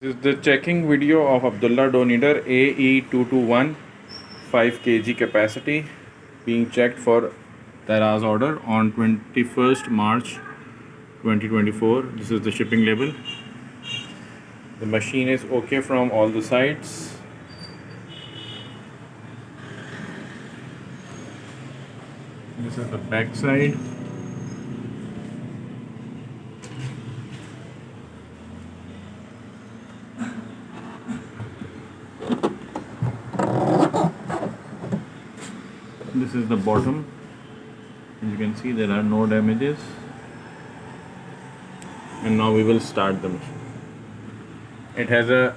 This is the checking video of Abdullah dough kneader AE221 5 kg capacity being checked for Daraz order on 21st March 2024. This is the shipping label. The machine is okay from all the sides. This is the back side. This is the bottom. As you can see, there are no damages. And now we will start the machine. It has a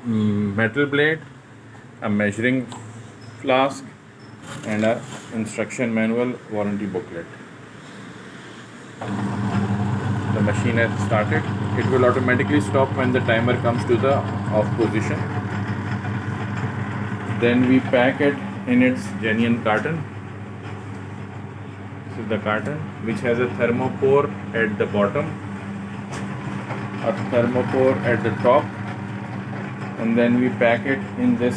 metal blade, a measuring flask, and a instruction manual warranty booklet. The machine has started. It will automatically stop when the timer comes to the off position. Then we pack it in its genuine carton. This is the carton, which has a thermopore at the bottom, a thermopore at the top, and then we pack it in this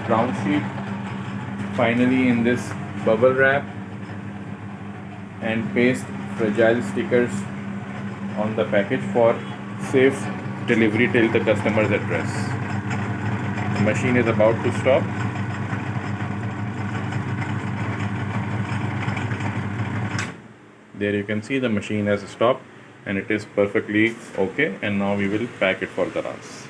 brown sheet, finally in this bubble wrap, and paste fragile stickers on the package for safe delivery till the customer's address. The machine is about to stop. There you can see the machine has stopped and it is perfectly okay, and now we will pack it for Daraz.